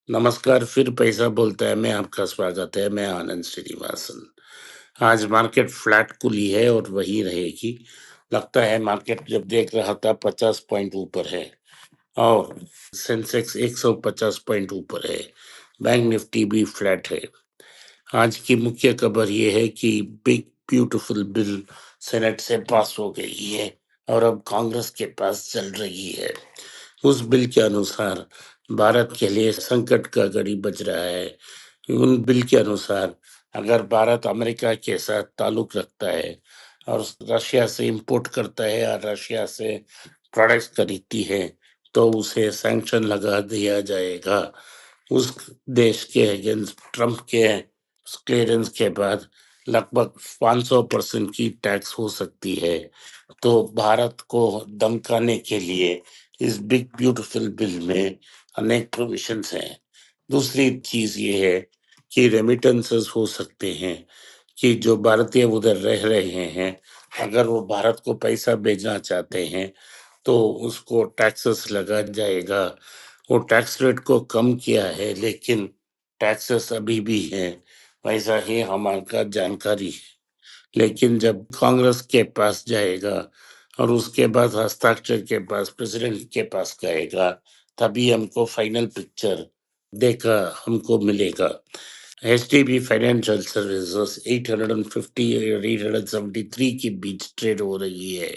नमस्कार, फिर पैसा बोलता है में आपका स्वागत है, मैं आनंद श्रीनिवासन। आज मार्केट फ्लैट खुली है और वही रहेगी। लगता है मार्केट जब देख रहा था 50 पॉइंट ऊपर है और सेंसेक्स 150 पॉइंट ऊपर है। बैंक निफ्टी भी फ्लैट है। आज की मुख्य खबर ये है कि बिग ब्यूटीफुल बिल सेनेट से पास हो गई है और अब कांग्रेस के पास चल रही है। उस बिल के अनुसार भारत के लिए संकट का घड़ी बज रहा है। उन बिल के अनुसार अगर भारत अमेरिका के साथ ताल्लुक रखता है और रशिया से इंपोर्ट करता है या रशिया से प्रोडक्ट्स खरीदती है तो उसे सैंक्शन लगा दिया जाएगा। उस देश के अगेंस्ट ट्रम्प के क्लियरेंस के बाद लगभग 500% की टैक्स हो सकती है। तो भारत को धमकाने के लिए इस बिग ब्यूटीफुल बिल में अनेक प्रोविजंस हैं। दूसरी चीज ये है कि रेमिटेंसेस हो सकते हैं कि जो भारतीय उधर रह रहे हैं अगर वो भारत को पैसा भेजना चाहते हैं तो उसको टैक्सेस लगा जाएगा। वो टैक्स रेट को कम किया है लेकिन टैक्सेस अभी भी हैं। वैसा ही हमारा जानकारी है। लेकिन जब कांग्रेस के पास जाएगा और उसके बाद हस्ताक्षर के पास प्रेसिडेंट के पास जाएगा तभी हमको फाइनल पिक्चर देखा हमको मिलेगा। एचडीबी फाइनेंशियल सर्विसेज 850 और 873 के बीच ट्रेड हो रही है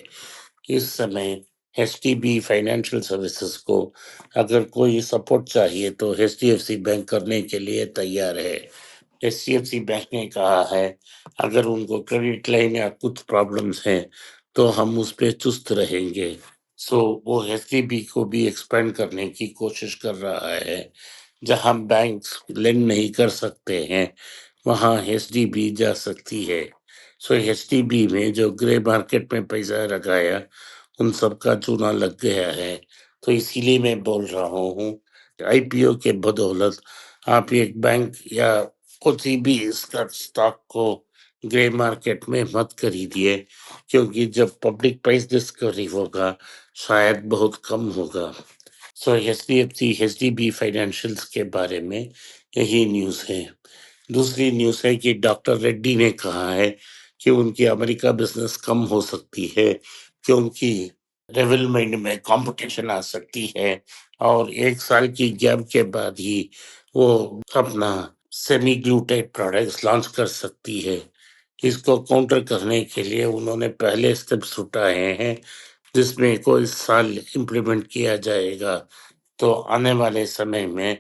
इस समय। एचडीबी फाइनेंशियल सर्विसेज को अगर कोई सपोर्ट चाहिए तो एचडीएफसी बैंक करने के लिए तैयार है। एचडीएफसी बैंक ने कहा है अगर उनको क्रेडिट लाइन या कुछ प्रॉब्लम्स हैं तो हम उस पे चुस्त रहेंगे। सो वो एचडीबी को भी एक्सपेंड करने की कोशिश कर रहा है। जहां बैंक्स लेंड नहीं कर सकते हैं वहां एचडीबी जा सकती है। सो एचडीबी में जो ग्रे मार्केट में पैसा लगाया उन सबका चूना लग गया है। तो इसीलिए मैं बोल रहा हूँ आईपीओ के बदौलत आप एक बैंक या किसी भी इसका स्टॉक को ग्रे मार्केट में मत खरीदिए क्योंकि जब पब्लिक प्राइस डिस्कवरी होगा शायद बहुत कम होगा। सो एचडीएफसी एचडीबी फाइनेंशियल्स के बारे में यही न्यूज़ है। दूसरी न्यूज़ है कि डॉक्टर रेड्डी ने कहा है कि उनकी अमेरिका बिजनेस कम हो सकती है क्योंकि डेवलपमेंट में कंपटीशन आ सकती है और 1 साल की गैप के बाद ही वो अपना सेमी ग्लूटेड प्रोडक्ट्स लॉन्च कर सकती है। इसको काउंटर करने के लिए उन्होंने पहले स्टेप्स उठाए हैं जिसमें को इस साल इम्प्लीमेंट किया जाएगा। तो आने वाले समय में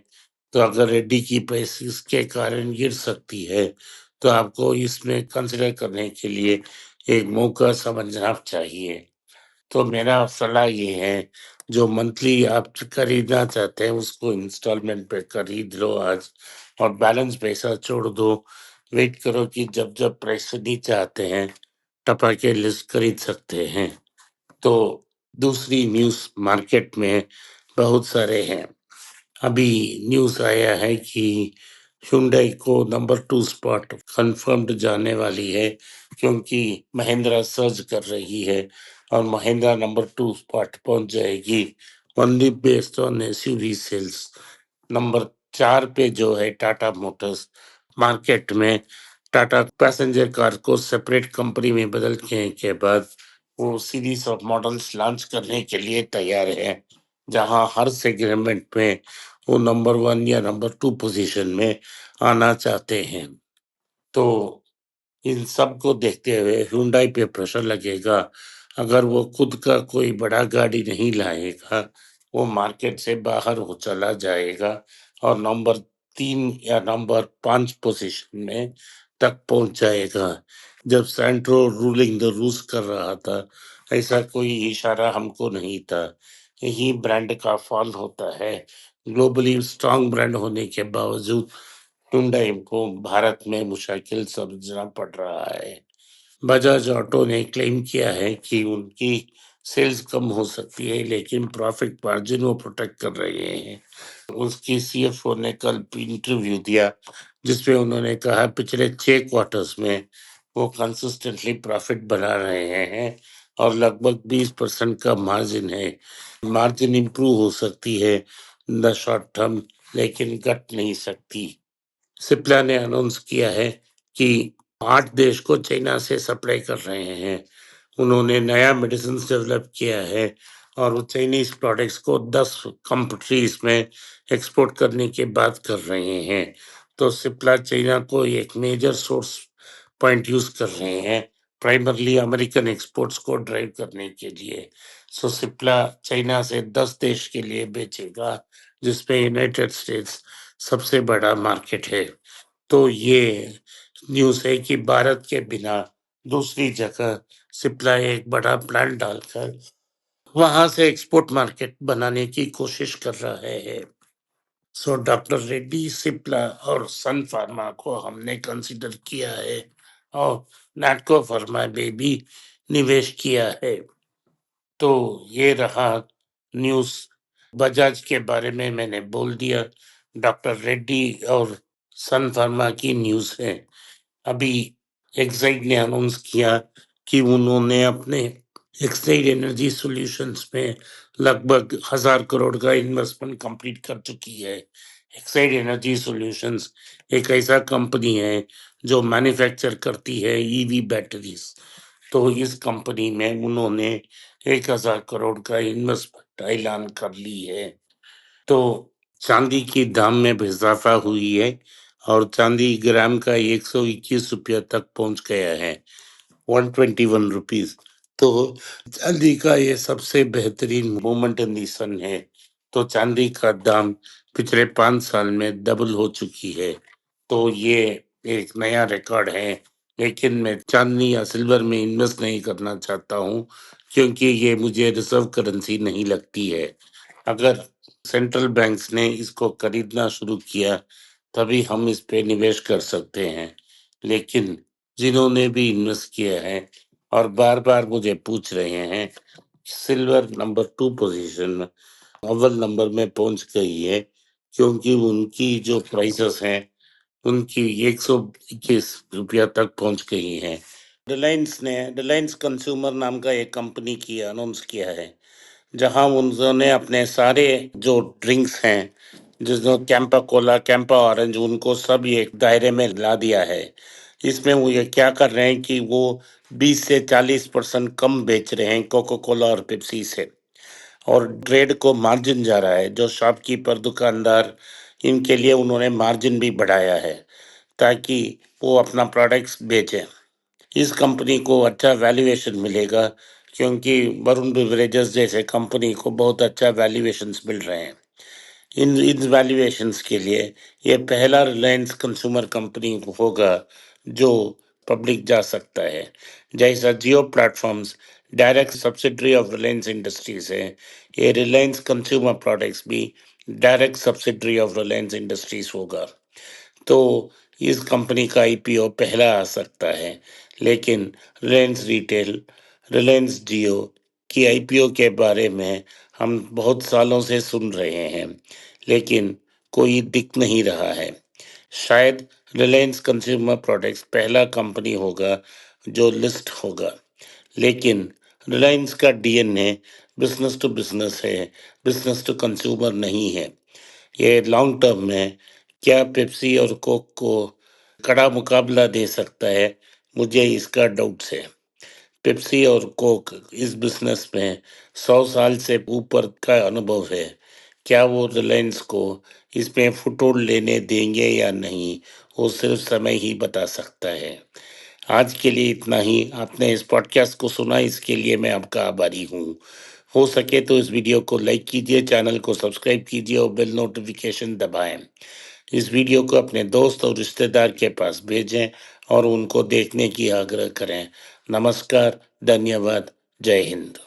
तो अगर रेड्डी की प्राइस इसके कारण गिर सकती है तो आपको इसमें कंसिडर करने के लिए एक मौका समझना चाहिए। तो मेरा सलाह ये है जो मंथली आप खरीदना चाहते हैं उसको इंस्टॉलमेंट पे खरीद लो आज और बैलेंस पैसा छोड़ दो। वेट करो कि जब जब प्राइस नीचे आते हैं टपा लिस्ट खरीद सकते हैं। तो दूसरी न्यूज़ मार्केट में बहुत सारे हैं। अभी न्यूज़ आया है कि हुंडई को नंबर 2 स्पॉट कंफर्म्ड जाने वाली है क्योंकि महिंद्रा सर्ज कर रही है और महिंद्रा नंबर 2 स्पॉट पहुंच जाएगी only based on SUV sales. Number 4 पे जो है टाटा मोटर्स मार्केट में टाटा पैसेंजर कार को सेपरेट कंपनी में बदलने के बाद वो सीरीज ऑफ मॉडल्स लॉन्च करने के लिए तैयार है जहां हर सेगमेंट में वो नंबर 1 या नंबर 2 पोजीशन में आना चाहते हैं। तो इन सब को देखते हुए हुंडई पे प्रेशर लगेगा। अगर वो खुद का कोई बड़ा गाड़ी नहीं लाएगा वो मार्केट से बाहर हो चला जाएगा और नंबर 3 या नंबर 5 पोजीशन में तक पहुंच जाएगा। जब सैंट्रो रूलिंग द रूल्स कर रहा था ऐसा कोई इशारा हमको नहीं था। यही ब्रांड का फॉल होता है। ग्लोबली स्ट्रांग ब्रांड होने के बावजूद हुंडई को भारत में मुश्किल समझना पड़ रहा है। बजाज ऑटो ने क्लेम किया है कि उनकी सेल्स कम हो सकती है लेकिन प्रॉफिट मार्जिन वो प्रोटेक्ट कर रहे हैं। उसकी सीएफओ ने कल इंटरव्यू दिया जिसमें उन्होंने कहा पिछले 6 क्वार्टर्स में वो कंसिस्टेंटली प्रॉफिट बना रहे हैं और लगभग 20% का मार्जिन है। मार्जिन इंप्रूव हो सकती है इन द शॉर्ट टर्म लेकिन घट नहीं सकती। सिप्ला ने अनाउंस किया है कि 8 देश को चाइना से सप्लाई कर रहे हैं। उन्होंने नया मेडिसिन डेवलप किया है और वो चाइनीज प्रोडक्ट्स को 10 कंट्रीज में एक्सपोर्ट करने की बात कर रहे हैं। तो सिप्ला चाइना को एक मेजर सोर्स पॉइंट यूज कर रहे हैं, प्राइमरली अमेरिकन एक्सपोर्ट्स को ड्राइव करने के लिए। सो सिप्ला चाइना से 10 देश के लिए बेचेगा, जिसमें यूनाइटेड स्टेट्स सबसे बड़ा मार्केट है। तो ये न्यूज़ है कि भारत के बिना दूसरी जगह सिप्ला एक बड़ा प्लांट डालकर वहां से एक्सपोर्ट मार्केट बनाने की कोशिश कर रहा है। सो डॉक्टर रेड्डी, सिप्ला और सन फार्मा को हमने कंसीडर किया है और नैटको फार्मा में भी निवेश किया है। तो ये रहा न्यूज़। बजाज के बारे में मैंने बोल दिया। डॉक्टर रेड्डी और सन फार्मा की न्यूज़ है। अभी एक्साइड ने अनाउंस किया कि उन्होंने अपने एक्साइड एनर्जी सॉल्यूशंस में लगभग 1000 करोड़ का इन्वेस्टमेंट कंप्लीट कर चुकी है। एक्साइड एनर्जी सॉल्यूशंस एक ऐसा कंपनी है जो मैन्युफैक्चर करती है ईवी बैटरीज। तो इस कंपनी में उन्होंने 1000 करोड़ का इन्वेस्टमेंट ऐलान कर ली है। तो चांदी की दाम में भी इजाफा हुई है और चांदी ग्राम का 121 रुपया तक पहुंच गया है, 121 रुपीज। तो चांदी का ये सबसे बेहतरीन मोमेंट इन दी सन है। तो चांदी का दाम पिछले 5 साल में डबल हो चुकी है। तो ये एक नया रिकॉर्ड है। लेकिन मैं चांदी या सिल्वर में इन्वेस्ट नहीं करना चाहता हूँ, क्योंकि ये मुझे रिजर्व करेंसी नहीं लगती है। अगर सेंट्रल बैंक्स ने इसको खरीदना शुरू किया तभी हम इस पे निवेश कर सकते हैं। लेकिन जिन्होंने भी इन्वेस्ट किया है और बार बार मुझे पूछ रहे हैं, सिल्वर नंबर 2 पोजीशन में अव्वल नंबर में पहुंच गई है, क्योंकि उनकी जो प्राइसेस हैं उनकी 121 रुपया तक पहुंच गई हैं। रिलायंस कंज्यूमर नाम का एक कंपनी की अनाउंस किया है, जहां उन्होंने अपने सारे जो ड्रिंक्स हैं, जिसमें कैंपा कोला, कैंपा ऑरेंज, उनको सब एक दायरे में ला दिया है। इसमें वो ये क्या कर रहे हैं कि वो 20 से 40% कम बेच रहे हैं कोको कोला और पेप्सी से, और ट्रेड को मार्जिन जा रहा है। जो शॉपकीपर, दुकानदार, इनके लिए उन्होंने मार्जिन भी बढ़ाया है ताकि वो अपना प्रोडक्ट्स बेचें। इस कंपनी को अच्छा वैल्यूएशन मिलेगा, क्योंकि वरुण बेवरेजेस जैसे कंपनी को बहुत अच्छा वैल्यूएशंस मिल रहे हैं। इन वैल्यूएशंस के लिए ये पहला रिलायंस कंज्यूमर कंपनी होगा जो पब्लिक जा सकता है। जैसा Jio Platforms direct subsidiary of Reliance Industries है, ये रिलायंस कंज्यूमर प्रोडक्ट्स भी direct subsidiary of Reliance Industries होगा। तो इस कंपनी का आईपीओ पहला आ सकता है। लेकिन रिलायंस रिटेल, रिलायंस जियो की आईपीओ के बारे में हम बहुत सालों से सुन रहे हैं, लेकिन कोई दिख नहीं रहा है। शायद रिलायंस कंज्यूमर प्रोडक्ट्स पहला कंपनी होगा जो लिस्ट होगा। लेकिन रिलायंस का डीएनए बिजनेस टू बिजनेस है, बिजनेस टू कंज्यूमर नहीं है। ये लॉन्ग टर्म में क्या पेप्सी और कोक को कड़ा मुकाबला दे सकता है, मुझे इसका डाउट्स है। पेप्सी और कोक इस बिजनेस में 100 साल से ऊपर का अनुभव है। क्या वो रिलायंस को इसमें फुटोड़ लेने देंगे या नहीं, वो सिर्फ समय ही बता सकता है। आज के लिए इतना ही। आपने इस पॉडकास्ट को सुना, इसके लिए मैं आपका आभारी हूँ। हो सके तो इस वीडियो को लाइक कीजिए, चैनल को सब्सक्राइब कीजिए और बेल नोटिफिकेशन दबाएं। इस वीडियो को अपने दोस्त और रिश्तेदार के पास भेजें और उनको देखने की आग्रह करें। नमस्कार, धन्यवाद, जय हिंद।